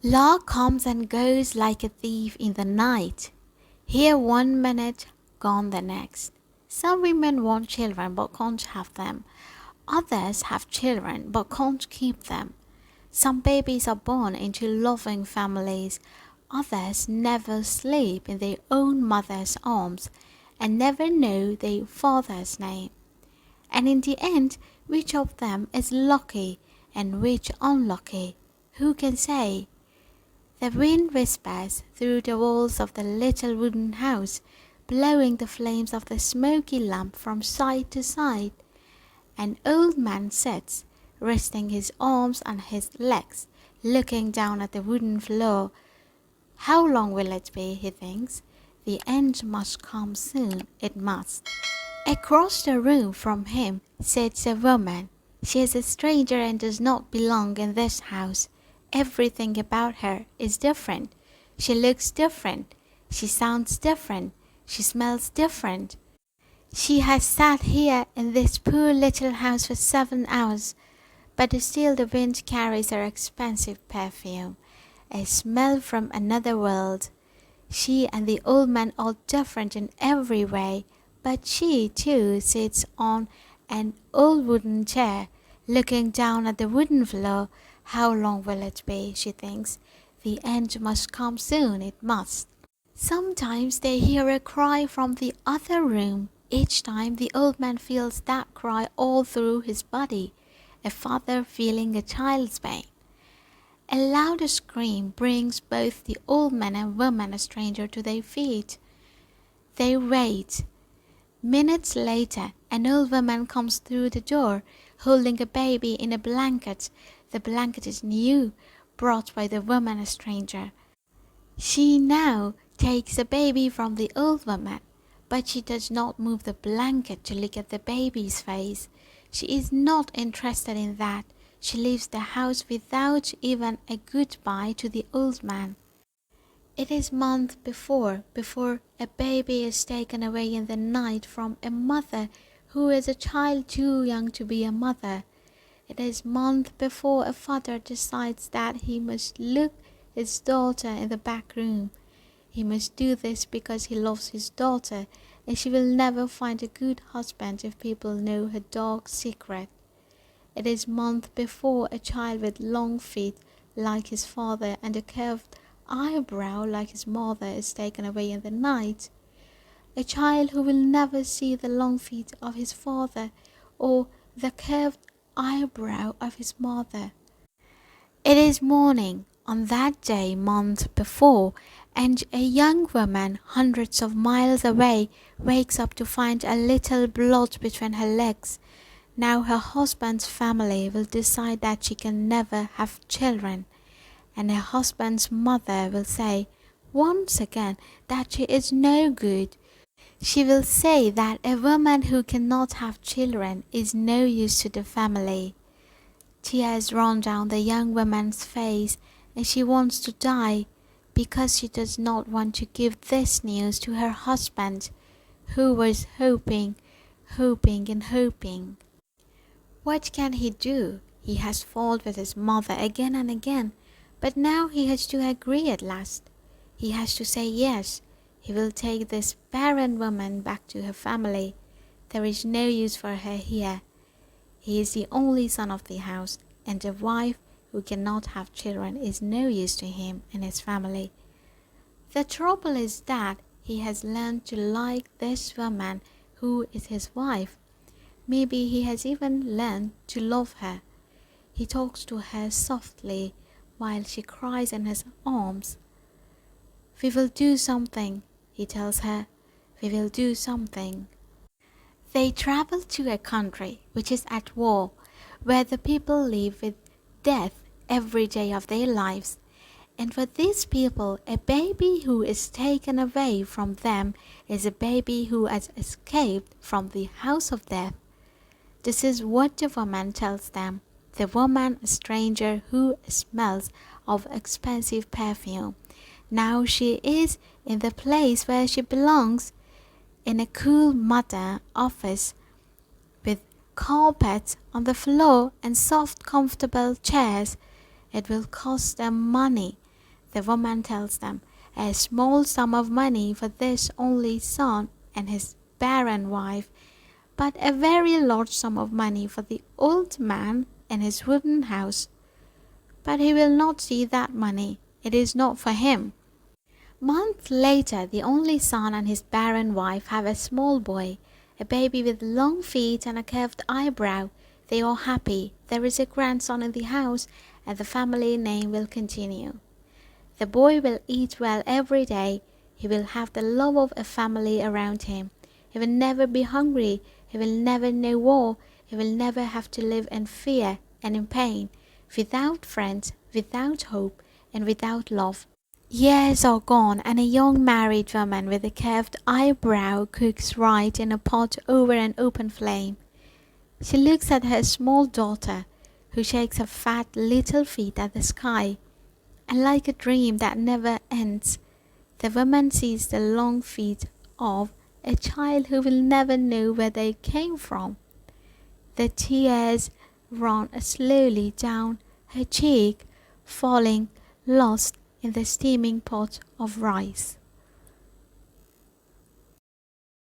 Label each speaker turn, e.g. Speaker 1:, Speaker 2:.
Speaker 1: Law comes and goes like a thief in the night. Here 1 minute, gone the next. Some women want children but can't have them. Others have children but can't keep them. Some babies are born into loving families. Others never sleep in their own mother's arms and never know their father's name. And in the end, which of them is lucky and which unlucky? Who can say? The wind whispers through the walls of the little wooden house, blowing the flames of the smoky lamp from side to side. An old man sits, resting his arms on his legs, looking down at the wooden floor. How long will it be, he thinks. The end must come soon, it must. Across the room from him sits a woman. She is a stranger and does not belong in this house. Everything about her is different. She looks different. She sounds different. She smells different. She has sat here in this poor little house for 7 hours, but still the wind carries her expensive perfume, a smell from another world. She and the old man are different in every way, but she too sits on an old wooden chair, looking down at the wooden floor. How long will it be, she thinks. The end must come soon, it must. Sometimes they hear a cry from the other room. Each time the old man feels that cry all through his body, a father feeling a child's pain. A louder scream brings both the old man and woman, a stranger, to their feet. They wait. Minutes later, an old woman comes through the door, holding a baby in a blanket. The blanket is new, brought by the woman, a stranger. She now takes the baby from the old woman, but she does not move the blanket to look at the baby's face. She is not interested in that. She leaves the house without even a goodbye to the old man. It is month before a baby is taken away in the night from a mother who is a child too young to be a mother. It is month before a father decides that he must look his daughter in the back room. He must do this because he loves his daughter, and she will never find a good husband if people know her dark secret. It is month before a child with long feet like his father and a curved eyebrow like his mother is taken away in the night. A child who will never see the long feet of his father or the curved eyebrow of his mother. It is morning on that day month before, and a young woman hundreds of miles away wakes up to find a little blood between her legs. Now her husband's family will decide that she can never have children, and her husband's mother will say once again that she is no good. She will say that a woman who cannot have children is no use to the family. Tears run down the young woman's face, and she wants to die because she does not want to give this news to her husband, who was hoping. What can he do? He has fought with his mother again and again, but now he has to agree at last. He has to say yes. He will take this barren woman back to her family. There is no use for her here. He is the only son of the house, and a wife who cannot have children is no use to him and his family. The trouble is that he has learned to like this woman who is his wife. Maybe he has even learned to love her. He talks to her softly while she cries in his arms. "We will do something," he tells her. "We will do something." They travel to a country which is at war, where the people live with death every day of their lives. And for these people, a baby who is taken away from them is a baby who has escaped from the house of death. This is what the woman tells them. The woman, a stranger who smells of expensive perfume. Now she is in the place where she belongs, in a cool mother office with carpets on the floor and soft comfortable chairs. It will cost them money. The woman tells them, a small sum of money for this only son and his barren wife, but a very large sum of money for the old man and his wooden house. But he will not see that money. It is not for him. Months later, the only son and his barren wife have a small boy, a baby with long feet and a curved eyebrow. They are happy. There is a grandson in the house, and the family name will continue. The boy will eat well every day. He will have the love of a family around him. He will never be hungry. He will never know war. He will never have to live in fear and in pain, without friends, without hope, and without love. Years are gone, and a young married woman with a curved eyebrow cooks right in a pot over an open flame. She looks at her small daughter, who shakes her fat little feet at the sky, and like a dream that never ends, the woman sees the long feet of a child who will never know where they came from. The tears run slowly down her cheek, falling lost in the steaming pot of rice.